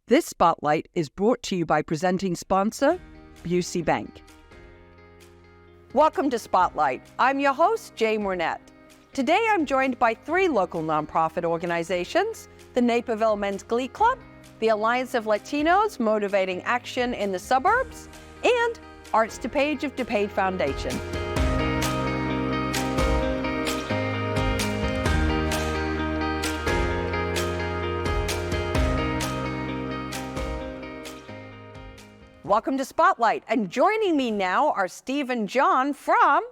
This Spotlight is brought to you by presenting sponsor, Busey Bank. Welcome to Spotlight. I'm your host, Jane Wernette. Today I'm joined by three local nonprofit organizations, the Naperville Men's Glee Club, the Alliance of Latinos Motivating Action in the Suburbs, and Arts DuPage of DuPage Foundation. Welcome to Spotlight, and joining me now are Steve and John from...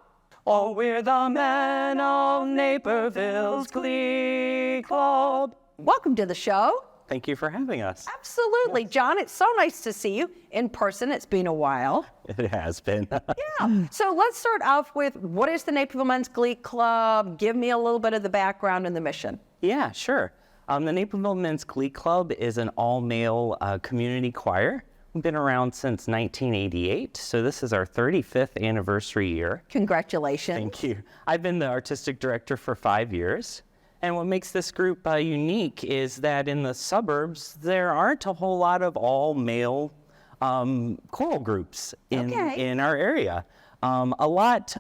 Oh, we're the men of Naperville's Glee Club. Welcome to the show. Thank you for having us. Absolutely. Yes. John, it's so nice to see you in person. It's been a while. It has been. Yeah. So let's start off with, what is the Naperville Men's Glee Club? Give me a little bit of the background and the mission. Yeah, sure. The Naperville Men's Glee Club is an all-male community choir. We've been around since 1988, so this is our 35th anniversary year. Congratulations. Thank you. I've been the artistic director for 5 years. And what makes this group unique is that in the suburbs, there aren't a whole lot of all-male choral groups in our area. A lot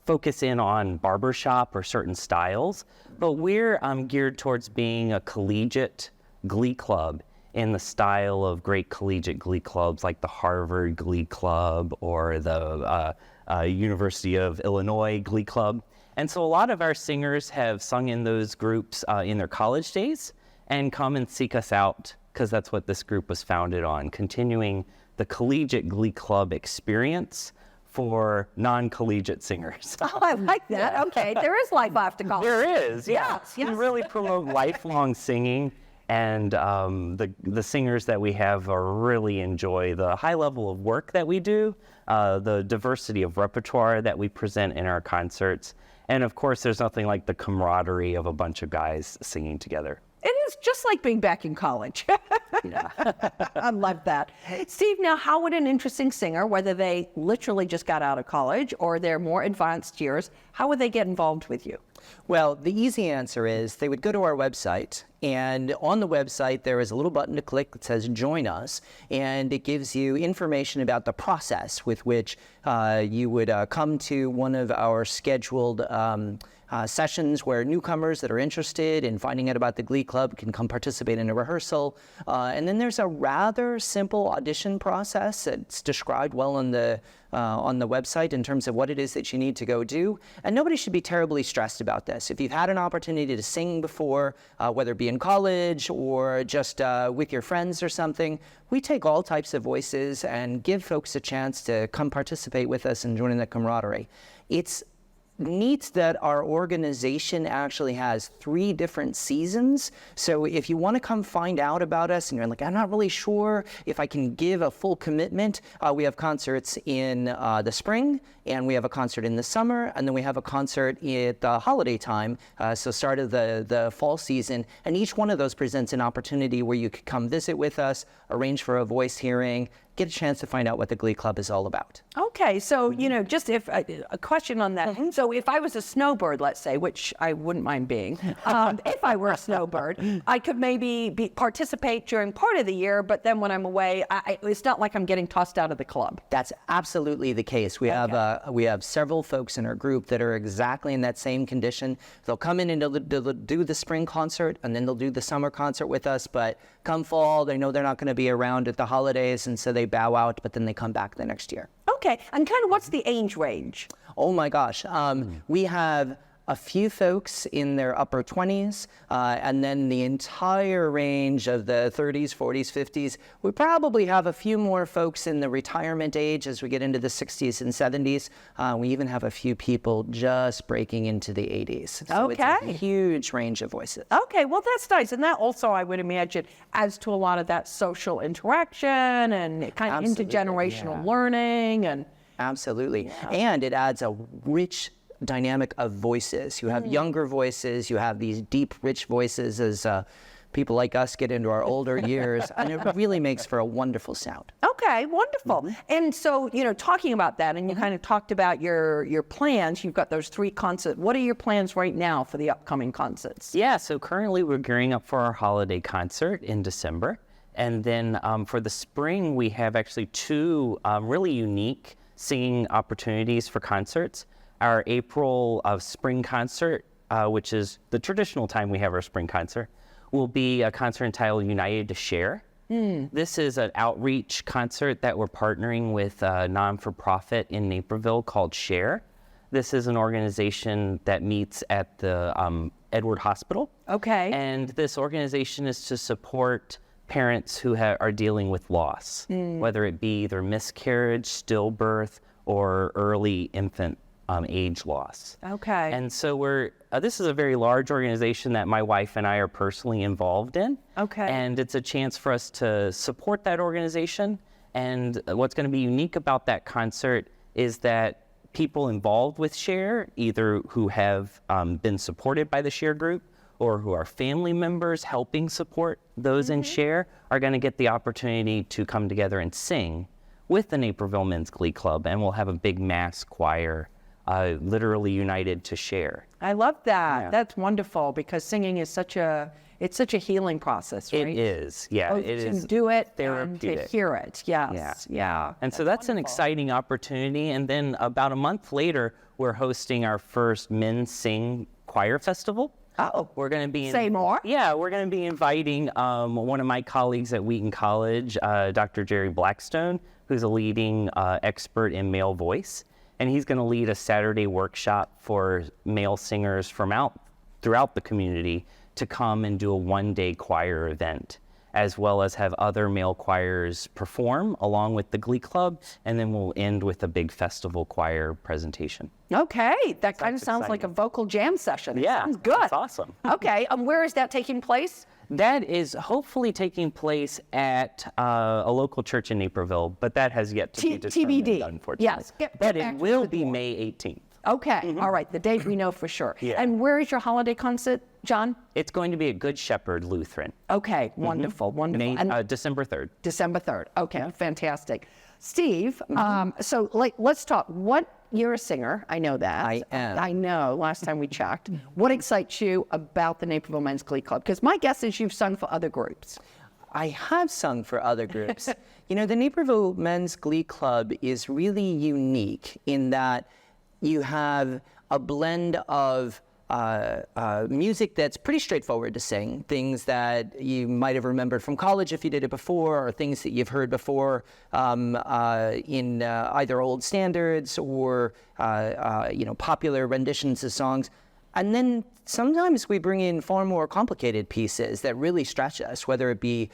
focus in on barbershop or certain styles, but we're geared towards being a collegiate glee club in the style of great collegiate glee clubs like the Harvard Glee Club or the University of Illinois Glee Club. And so a lot of our singers have sung in those groups in their college days and come and seek us out because that's what this group was founded on, continuing the collegiate glee club experience for non-collegiate singers. Oh, I like that. Yeah. Okay, there is life after college. There is, yeah. Yes. We really promote lifelong singing. And the singers that we have really enjoy the high level of work that we do, the diversity of repertoire that we present in our concerts. And of course, there's nothing like the camaraderie of a bunch of guys singing together. It is just like being back in college. Yeah. I love that. Steve, now how would an interesting singer, whether they literally just got out of college or they're more advanced years, how would they get involved with you? Well, the easy answer is they would go to our website, and on the website there is a little button to click that says Join Us, and it gives you information about the process with which you would come to one of our scheduled sessions where newcomers that are interested in finding out about the Glee Club can come participate in a rehearsal. And then there's a rather simple audition process. It's described well on the website in terms of what it is that you need to go do. And nobody should be terribly stressed about this. If you've had an opportunity to sing before, whether it be in college or just with your friends or something, we take all types of voices and give folks a chance to come participate with us and join in the camaraderie. It's neat that our organization actually has 3 different seasons. So if you want to come find out about us and you're like, I'm not really sure if I can give a full commitment, we have concerts in the spring, and we have a concert in the summer, and then we have a concert at the holiday time, so start of the fall season. And each one of those presents an opportunity where you could come visit with us, arrange for a voice hearing, get a chance to find out what the Glee Club is all about. Okay, so, just if a question on that. Mm-hmm. So if I was a snowbird, let's say, which I wouldn't mind being, if I were a snowbird, I could maybe participate during part of the year, but then when I'm away, it's not like I'm getting tossed out of the club. That's absolutely the case. We have several folks in our group that are exactly in that same condition. They'll come in and they'll do the spring concert, and then they'll do the summer concert with us, but come fall, they know they're not going to be around at the holidays, and so they bow out, but then they come back the next year. Okay, and kind of what's the age range? Oh my gosh, we have a few folks in their upper 20s, and then the entire range of the 30s, 40s, 50s. We probably have a few more folks in the retirement age as we get into the 60s and 70s. We even have a few people just breaking into the 80s. So okay. It's a huge range of voices. Okay, well that's nice. And that also, I would imagine, adds to a lot of that social interaction and kind of intergenerational learning. And absolutely. Yeah. And it adds a rich dynamic of voices. You have younger voices, you have these deep, rich voices as people like us get into our older years, and it really makes for a wonderful sound. Okay, wonderful. Mm-hmm. And so, talking about that, and you kind of talked about your plans, you've got those 3 concerts. What are your plans right now for the upcoming concerts? Yeah, so currently we're gearing up for our holiday concert in December. And then for the spring, we have actually two really unique singing opportunities for concerts. Our April spring concert, which is the traditional time we have our spring concert, will be a concert entitled United to Share. This is an outreach concert that we're partnering with a non-for-profit in Naperville called Share. This is an organization that meets at the Edward Hospital. Okay. And this organization is to support parents who are dealing with loss, whether it be either miscarriage, stillbirth, or early infant age loss. Okay. And so this is a very large organization that my wife and I are personally involved in. Okay. And it's a chance for us to support that organization. And what's going to be unique about that concert is that people involved with Share, either who have been supported by the Share group or who are family members helping support those in Share, are going to get the opportunity to come together and sing with the Naperville Men's Glee Club. And we'll have a big mass choir literally united to Share. I love that. Yeah. That's wonderful, because singing is such a healing process, right? It is, yeah. Both it to is do it and therapeutic. to hear it. Yes. Yeah. And so that's an exciting opportunity. And then about a month later, we're hosting our first Men's Sing Choir Festival. Oh, We're going to be say more. Yeah, we're going to be inviting one of my colleagues at Wheaton College, Dr. Jerry Blackstone, who's a leading expert in male voice. And he's going to lead a Saturday workshop for male singers from throughout the community to come and do a one-day choir event, as well as have other male choirs perform along with the Glee Club, and then we'll end with a big festival choir presentation. Okay, that kind of sounds like a vocal jam session. It sounds good. That's awesome. Okay, where is that taking place? That is hopefully taking place at a local church in Naperville, but that has yet to be determined, TBD. unfortunately. Yes. But it will be May 18th. Okay, all right, the date we know for sure. Yeah. And where is your holiday concert, John? It's going to be at Good Shepherd Lutheran. Okay, wonderful, wonderful. And December 3rd. December 3rd. Okay, fantastic. Steve, so let's talk. You're a singer, I know that. I am. I know, last time we checked. What excites you about the Naperville Men's Glee Club? Because my guess is you've sung for other groups. I have sung for other groups. You know, the Naperville Men's Glee Club is really unique in that you have a blend of music that's pretty straightforward to sing, things that you might have remembered from college if you did it before, or things that you've heard before in either old standards or popular renditions of songs. And then sometimes we bring in far more complicated pieces that really stretch us, whether it be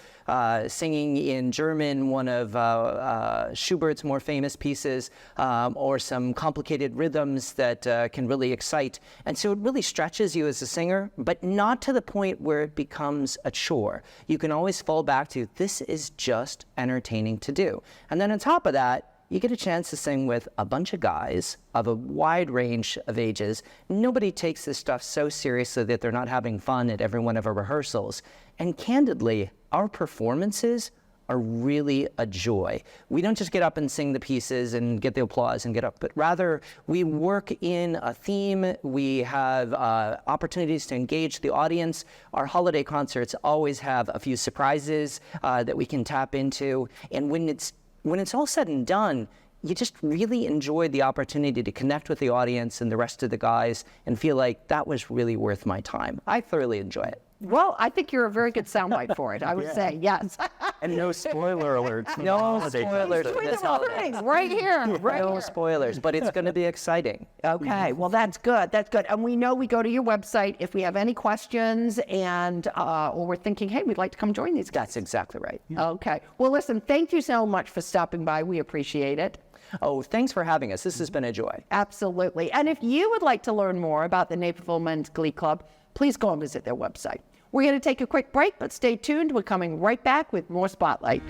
singing in German, one of Schubert's more famous pieces, or some complicated rhythms that can really excite. And so it really stretches you as a singer, but not to the point where it becomes a chore. You can always fall back to, this is just entertaining to do. And then on top of that, you get a chance to sing with a bunch of guys of a wide range of ages. Nobody takes this stuff so seriously that they're not having fun at every one of our rehearsals. And candidly, our performances are really a joy. We don't just get up and sing the pieces and get the applause and get up, but rather we work in a theme. We have opportunities to engage the audience. Our holiday concerts always have a few surprises that we can tap into. And when it's all said and done, you just really enjoy the opportunity to connect with the audience and the rest of the guys and feel like that was really worth my time. I thoroughly enjoy it. Well, I think you're a very good soundbite for it, I would say, yes. And no spoiler alerts. No spoilers for this holiday. Right here, right No here. spoilers, but it's going to be exciting. Okay, well, that's good. That's good. And we know we go to your website if we have any questions and or we're thinking, hey, we'd like to come join these guys. That's exactly right. Okay. Well, listen, thank you so much for stopping by. We appreciate it. Oh, thanks for having us. This has been a joy. Absolutely. And if you would like to learn more about the Naperville Men's Glee Club, please go and visit their website. We're going to take a quick break, but stay tuned. We're coming right back with more Spotlight.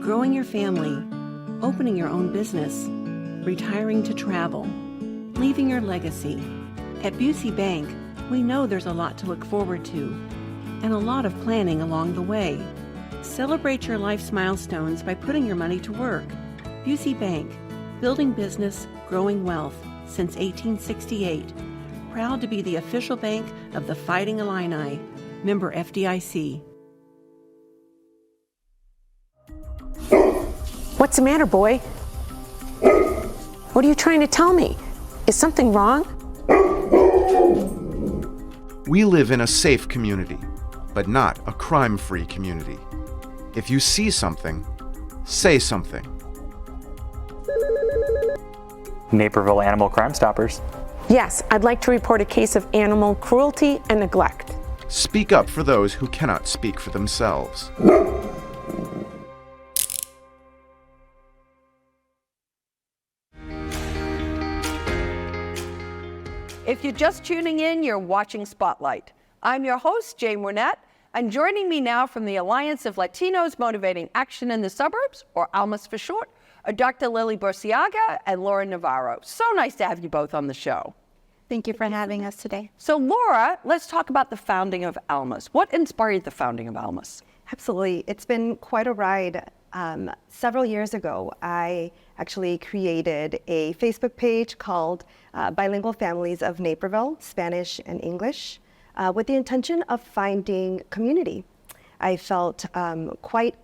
Growing your family, opening your own business, retiring to travel, leaving your legacy. At Busey Bank, we know there's a lot to look forward to and a lot of planning along the way. Celebrate your life's milestones by putting your money to work. Busey Bank, building business, growing wealth since 1868. proud to be the official bank of the Fighting Illini, member FDIC. What's the matter, boy? What are you trying to tell me? Is something wrong? We live in a safe community, but not a crime-free community. If you see something, say something. Naperville Animal Crime Stoppers. Yes, I'd like to report a case of animal cruelty and neglect. Speak up for those who cannot speak for themselves. If you're just tuning in, you're watching Spotlight. I'm your host, Jane Wernette, and joining me now from the Alliance of Latinos Motivating Action in the Suburbs, or ALMAS for short, are Dr. Lily Burciaga and Laura Navarro. So nice to have you both on the show. Thank you for having us today. So Laura, let's talk about the founding of ALMAS. What inspired the founding of ALMAS? Absolutely. It's been quite a ride. Several years ago, I actually created a Facebook page called Bilingual Families of Naperville, Spanish and English, with the intention of finding community. I felt quite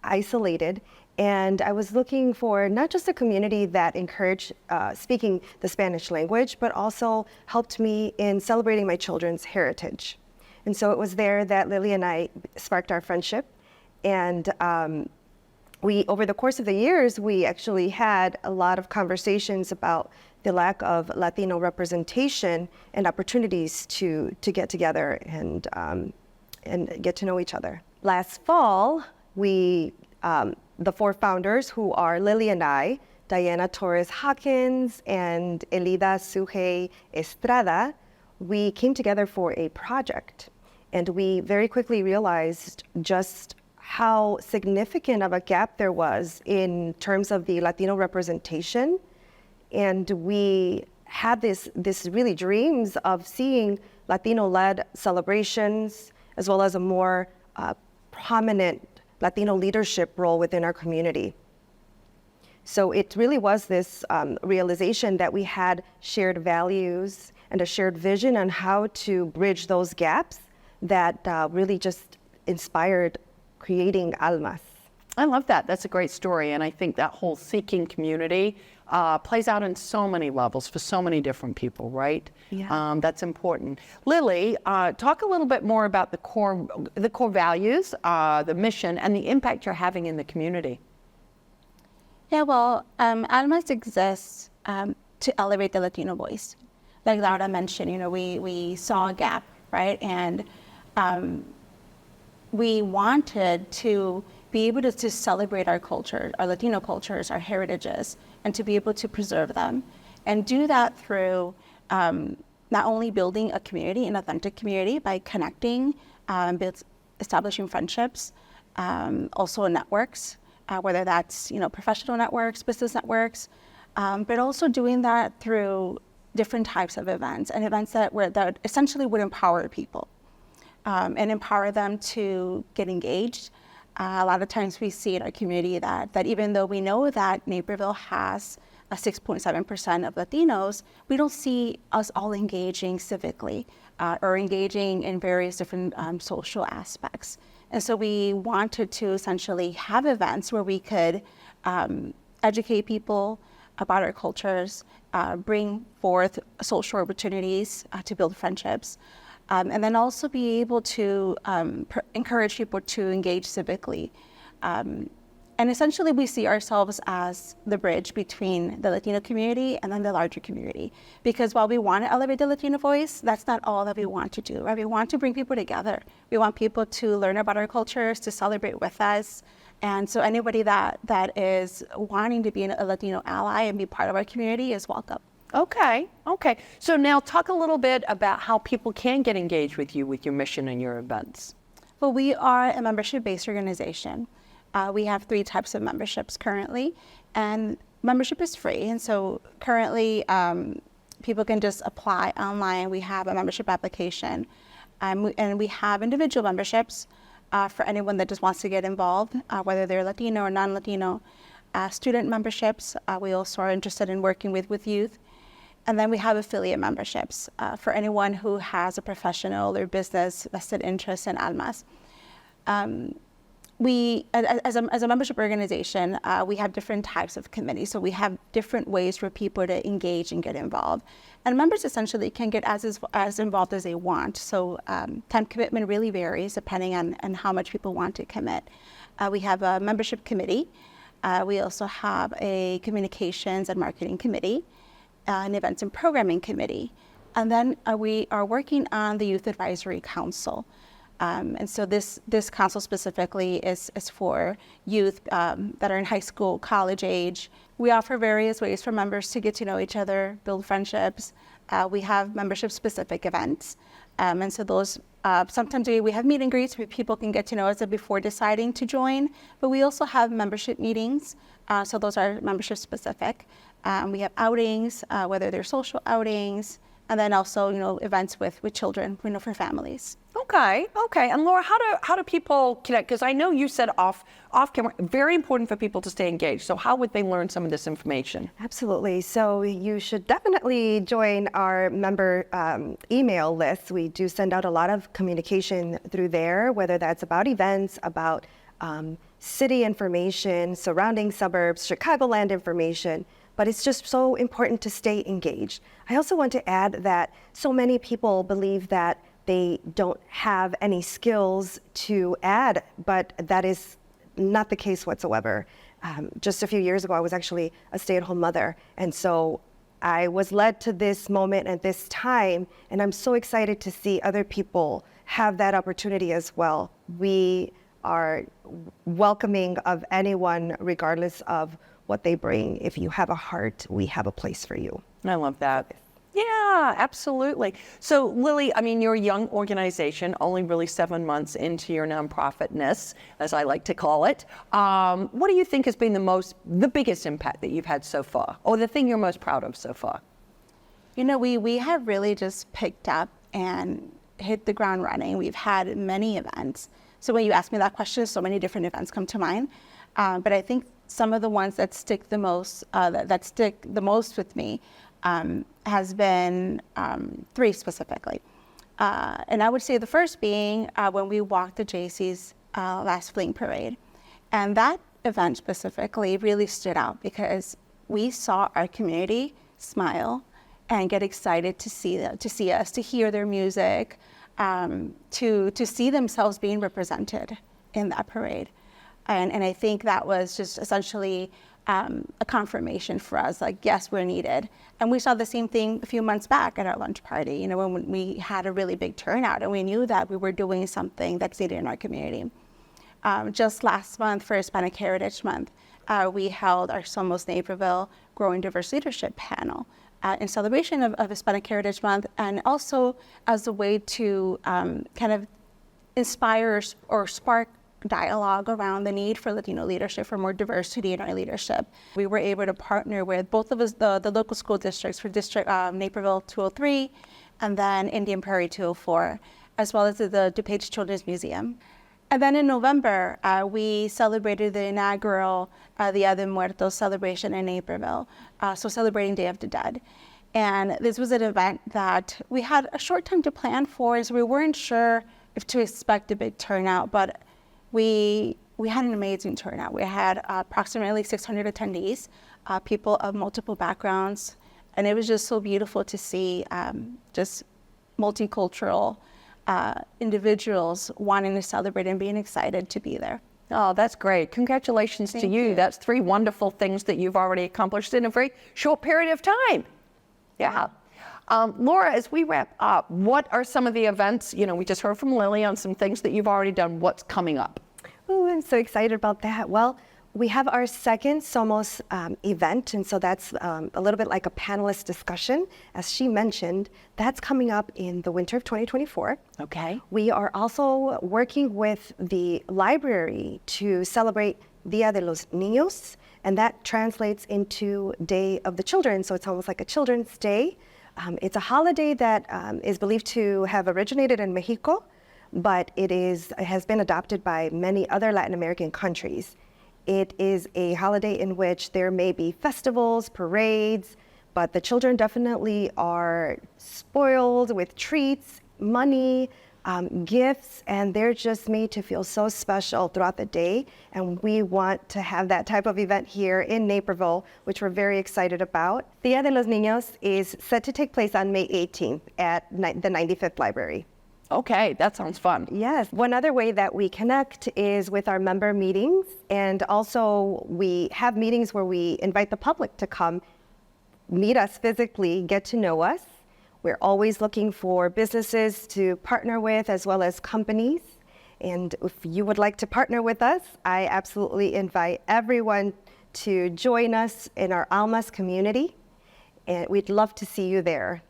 isolated, and I was looking for not just a community that encouraged speaking the Spanish language, but also helped me in celebrating my children's heritage. And so it was there that Lily and I sparked our friendship. And over the course of the years, we actually had a lot of conversations about the lack of Latino representation and opportunities to get together and get to know each other. Last fall, we, the four founders, who are Lily and I, Diana Torres Hawkins and Elida Suje Estrada, we came together for a project. And we very quickly realized just how significant of a gap there was in terms of the Latino representation. And we had this really dreams of seeing Latino-led celebrations, as well as a more prominent Latino leadership role within our community. So it really was this realization that we had shared values and a shared vision on how to bridge those gaps that really just inspired creating ALMAS. I love that. That's a great story. And I think that whole seeking community plays out in so many levels for so many different people, right? Yeah. That's important. Lily, talk a little bit more about the core values, the mission, and the impact you're having in the community. Yeah, well, ALMAS exists to elevate the Latino voice. Like Laura mentioned, we saw a gap, right? And we wanted to be able to celebrate our culture, our Latino cultures, our heritages, and to be able to preserve them. And do that through not only building a community, an authentic community, by connecting, establishing friendships, also networks, whether that's professional networks, business networks, but also doing that through different types of events, and events that essentially would empower people. And empower them to get engaged. A lot of times we see in our community that even though we know that Naperville has a 6.7% of Latinos, we don't see us all engaging civically or engaging in various different social aspects. And so we wanted to essentially have events where we could educate people about our cultures, bring forth social opportunities to build friendships, and then also be able to encourage people to engage civically. And essentially we see ourselves as the bridge between the Latino community and then the larger community. Because while we want to elevate the Latino voice, that's not all that we want to do, right? We want to bring people together. We want people to learn about our cultures, to celebrate with us. And so anybody that is wanting to be a Latino ally and be part of our community is welcome. Okay. So now talk a little bit about how people can get engaged with you with your mission and your events. Well, we are a membership-based organization. We have 3 types of memberships currently, and membership is free. And so currently, people can just apply online. We have a membership application, and we have individual memberships for anyone that just wants to get involved, whether they're Latino or non-Latino. Student memberships, we also are interested in working with youth. And then we have affiliate memberships for anyone who has a professional or business vested interest in ALMAS. We, as a membership organization, we have different types of committees. So we have different ways for people to engage and get involved. And members essentially can get as involved as they want. So time commitment really varies depending on how much people want to commit. We have a membership committee. We also have a communications and marketing committee, an events and programming committee. And then we are working on the Youth Advisory Council. And so this council specifically is for youth that are in high school, college age. We offer various ways for members to get to know each other, build friendships. We have membership-specific events. And so those, sometimes we have meet and greets where people can get to know us before deciding to join. But we also have membership meetings. So those are membership-specific. We have outings, whether they're social outings, and then also, events with children, for families. Okay. And Laura, how do people connect? Because I know you said off camera, very important for people to stay engaged. So how would they learn some of this information? Absolutely. So you should definitely join our member email list. We do send out a lot of communication through there, whether that's about events, about city information, surrounding suburbs, Chicagoland information. But it's just so important to stay engaged. I also want to add that so many people believe that they don't have any skills to add, but that is not the case whatsoever. Just a few years ago, I was actually a stay-at-home mother, and so I was led to this moment at this time, and I'm so excited to see other people have that opportunity as well. We are welcoming of anyone, regardless of what they bring. If you have a heart, we have a place for you. I love that. Yeah, absolutely. So Lily, you're a young organization, only really 7 months into your nonprofitness, as I like to call it. What do you think has been the biggest impact that you've had so far, or the thing you're most proud of so far? We have really just picked up and hit the ground running. We've had many events. So when you ask me that question, so many different events come to mind. But I think some of the ones that stick the most, with me, has been 3 specifically. And I would say the first being when we walked the JC's last Fling Parade. And that event specifically really stood out because we saw our community smile and get excited to see us, to hear their music, to see themselves being represented in that parade. And I think that was just essentially a confirmation for us, like, yes, we're needed. And we saw the same thing a few months back at our lunch party, when we had a really big turnout and we knew that we were doing something that's needed in our community. Just last month for Hispanic Heritage Month, we held our Somos Naperville Growing Diverse Leadership panel in celebration of Hispanic Heritage Month, and also as a way to kind of inspire or spark dialogue around the need for Latino leadership, for more diversity in our leadership. We were able to partner with both of us, the local school districts, for District Naperville 203 and then Indian Prairie 204, as well as the DuPage Children's Museum. And then in November, we celebrated the inaugural Dia de Muertos celebration in Naperville, so celebrating Day of the Dead. And this was an event that we had a short time to plan for, so we weren't sure if to expect a big turnout, but we had an amazing turnout. We had approximately 600 attendees, people of multiple backgrounds, and it was just so beautiful to see just multicultural individuals wanting to celebrate and being excited to be there. Oh, that's great. Congratulations to you. That's 3 wonderful things that you've already accomplished in a very short period of time. Yeah. Laura, as we wrap up, what are some of the events? We just heard from Lily on some things that you've already done. What's coming up? Oh, I'm so excited about that. Well, we have our second Somos event, and so that's a little bit like a panelist discussion. As she mentioned, that's coming up in the winter of 2024. Okay. We are also working with the library to celebrate Dia de los Niños, and that translates into Day of the Children, so it's almost like a Children's Day. It's a holiday that is believed to have originated in Mexico, but it has been adopted by many other Latin American countries. It is a holiday in which there may be festivals, parades, but the children definitely are spoiled with treats, money, gifts, and they're just made to feel so special throughout the day. And we want to have that type of event here in Naperville, which we're very excited about. Dia de los Niños is set to take place on May 18th at the 95th Library. Okay, that sounds fun. Yes. One other way that we connect is with our member meetings, and also we have meetings where we invite the public to come meet us physically, get to know us. We're always looking for businesses to partner with as well as companies. And if you would like to partner with us, I absolutely invite everyone to join us in our ALMAS community. And we'd love to see you there.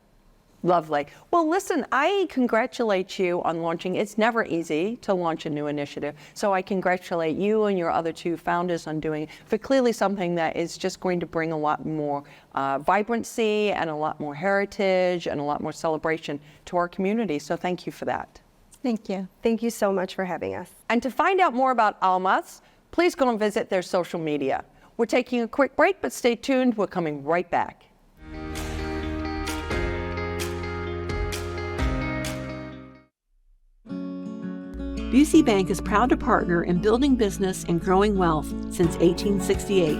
Lovely. Well, listen, I congratulate you on launching. It's never easy to launch a new initiative. So I congratulate you and your other two founders on doing it for clearly something that is just going to bring a lot more vibrancy and a lot more heritage and a lot more celebration to our community. So thank you for that. Thank you. Thank you so much for having us. And to find out more about ALMAS, please go and visit their social media. We're taking a quick break, but stay tuned. We're coming right back. Busey Bank is proud to partner in building business and growing wealth since 1868.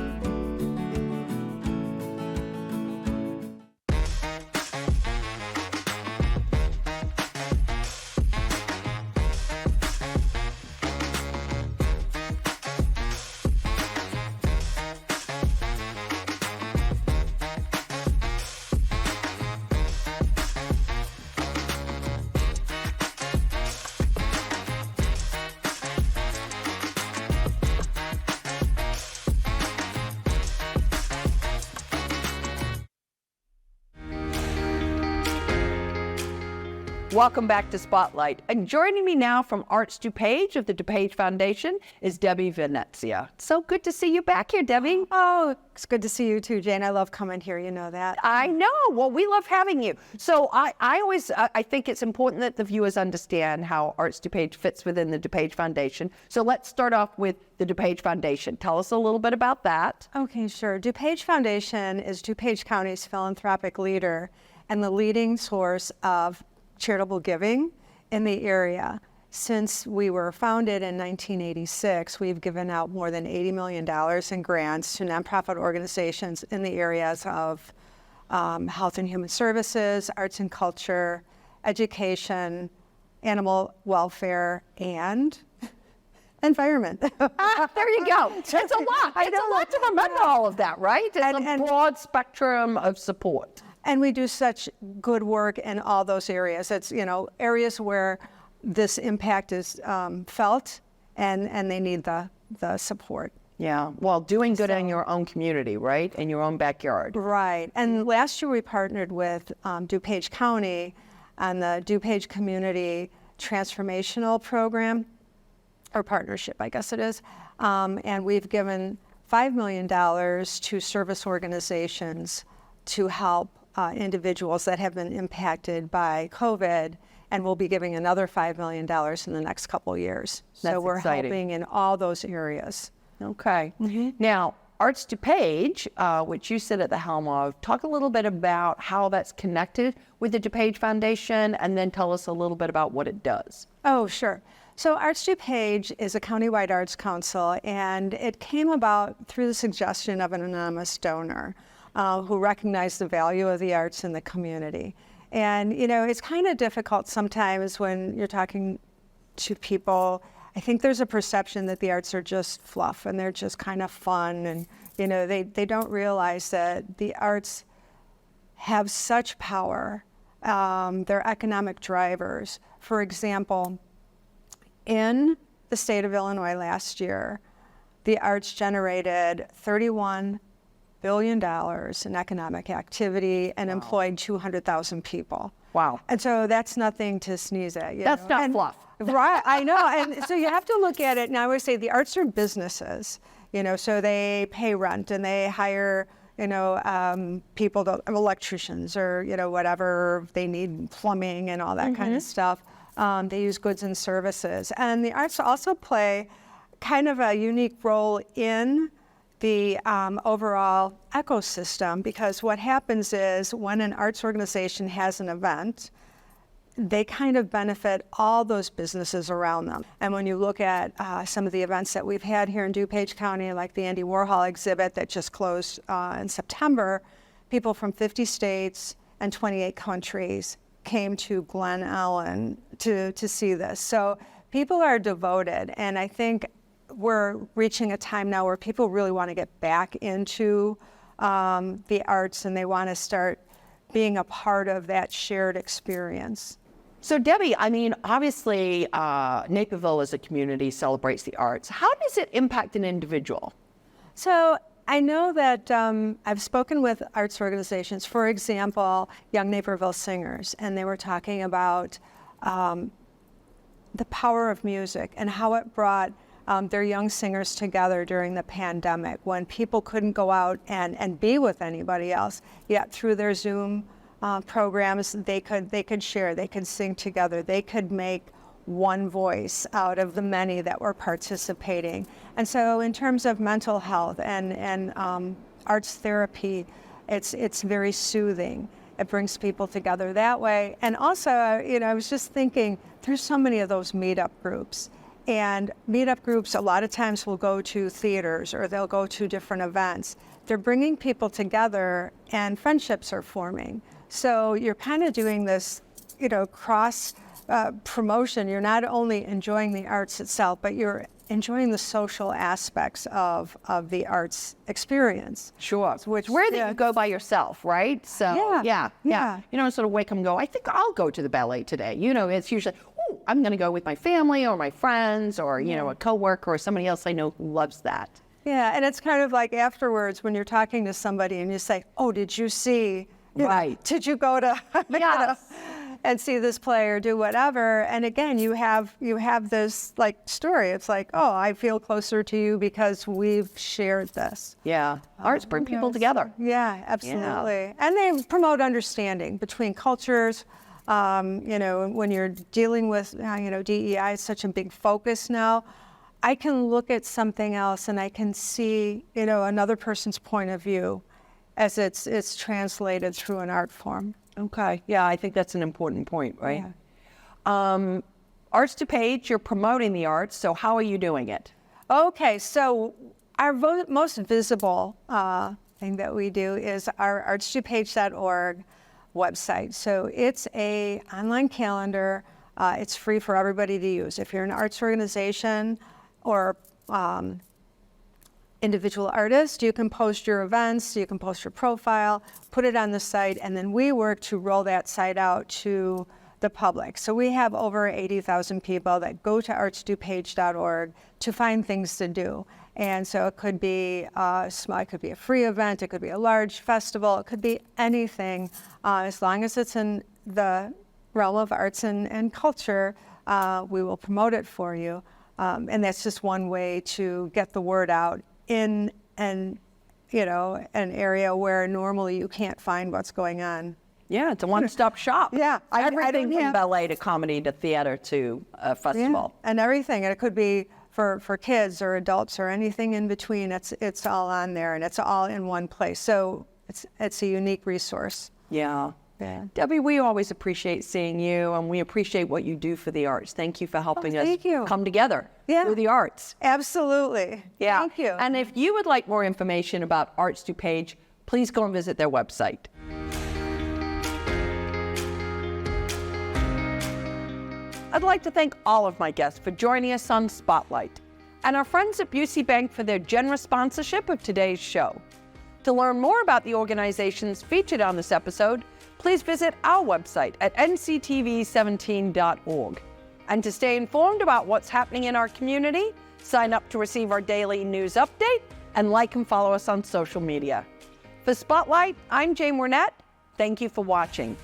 Welcome back to Spotlight. And joining me now from Arts DuPage of the DuPage Foundation is Debbie Venezia. So good to see you back here, Debbie. Oh, it's good to see you too, Jane. I love coming here, you know that. I know. Well, we love having you. So I always think it's important that the viewers understand how Arts DuPage fits within the DuPage Foundation. So let's start off with the DuPage Foundation. Tell us a little bit about that. Okay, sure. DuPage Foundation is DuPage County's philanthropic leader and the leading source of charitable giving in the area. Since we were founded in 1986, we've given out more than $80 million in grants to nonprofit organizations in the areas of health and human services, arts and culture, education, animal welfare, and environment. There you go. It's a lot. It's a lot to remember all of that, right? It's a broad spectrum of support. And we do such good work in all those areas. It's, you know, areas where this impact is felt and they need the support. Yeah, well, doing good in your own community, right? In your own backyard. Right. And last year we partnered with DuPage County on the DuPage Community Transformational Program, or partnership, I guess it is. And we've given $5 million to service organizations to help individuals that have been impacted by COVID, and we'll be giving another $5 million in the next couple of years. That's so we're exciting. helping in all those areas. Okay. Now, Arts DuPage, which you sit at the helm of, talk a little bit about how that's connected with the DuPage Foundation, and then tell us a little bit about what it does. Oh, sure. So Arts DuPage is a countywide arts council, and it came about through the suggestion of an anonymous donor who recognized the value of the arts in the community. And, you know, it's kind of difficult sometimes when you're talking to people. I think there's a perception that the arts are just fluff and they're just kind of fun. And, you know, they don't realize that the arts have such power. They're economic drivers. For example, in the state of Illinois last year, the arts generated $31 billion in economic activity and employed 200,000 people. Wow. And so that's nothing to sneeze at. That's not fluff. Right, I know. And so you have to look at it. Now I always say the arts are businesses, you know, so they pay rent and they hire, you know, people, electricians or, you know, whatever they need, plumbing and all that kind of stuff. They use goods and services. And the arts also play kind of a unique role in the overall ecosystem, because what happens is when an arts organization has an event, they kind of benefit all those businesses around them. And when you look at some of the events that we've had here in DuPage County, like the Andy Warhol exhibit that just closed in September, people from 50 states and 28 countries came to Glen Ellen to see this. So people are devoted, and I think we're reaching a time now where people really want to get back into the arts, and they want to start being a part of that shared experience. So Debbie, I mean, obviously Naperville as a community celebrates the arts. How does it impact an individual? So I know that I've spoken with arts organizations, for example, Young Naperville Singers, and they were talking about the power of music and how it brought their young singers together during the pandemic when people couldn't go out and be with anybody else, yet through their Zoom programs, they could share, they could sing together, they could make one voice out of the many that were participating. And so in terms of mental health and arts therapy, it's very soothing. It brings people together that way. And also, I was just thinking, there's so many of those meetup groups. And meetup groups a lot of times will go to theaters or they'll go to different events. They're bringing people together and friendships are forming. So you're kind of doing this, cross promotion. You're not only enjoying the arts itself, but you're enjoying the social aspects of the arts experience. Sure. Which where you go by yourself, right? So yeah. You don't sort of wake up and go, I think I'll go to the ballet today. It's usually, I'm going to go with my family or my friends or, a coworker or somebody else I know who loves that. Yeah, and it's kind of like afterwards when you're talking to somebody and you say, oh, did you see, did you go to, and see this play or do whatever? And again, you have this story. It's like, oh, I feel closer to you because we've shared this. Yeah, arts bring people together. Yeah, absolutely. Yeah. And they promote understanding between cultures. When you're dealing with, DEI is such a big focus now. I can look at something else and I can see, another person's point of view as it's translated through an art form. Okay. Yeah, I think that's an important point, right? Yeah. Arts DuPage, you're promoting the arts, so how are you doing it? Okay, so our most visible thing that we do is our artsdupage.org website. So it's a online calendar. It's free for everybody to use. If you're an arts organization or individual artist, you can post your events, you can post your profile, put it on the site, and then we work to roll that site out to the public. So we have over 80,000 people that go to artsdupage.org to find things to do. And so it could be it could be a free event, it could be a large festival, it could be anything, as long as it's in the realm of arts and culture, we will promote it for you. And that's just one way to get the word out in an area where normally you can't find what's going on. Yeah, it's a one-stop shop. Yeah. Everything from ballet to comedy to theater to a festival. Yeah, and everything. And it could be for kids or adults or anything in between. It's all on there and it's all in one place. So it's a unique resource. Yeah. Debbie, we always appreciate seeing you, and we appreciate what you do for the arts. Thank you for helping us come together through the arts. Absolutely. Yeah. Thank you. And if you would like more information about Arts DuPage, please go and visit their website. I'd like to thank all of my guests for joining us on Spotlight, and our friends at Busey Bank for their generous sponsorship of today's show. To learn more about the organizations featured on this episode, please visit our website at nctv17.org. And to stay informed about what's happening in our community, sign up to receive our daily news update and like and follow us on social media. For Spotlight, I'm Jane Wernette. Thank you for watching.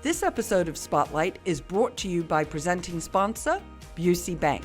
This episode of Spotlight is brought to you by presenting sponsor, Busey Bank.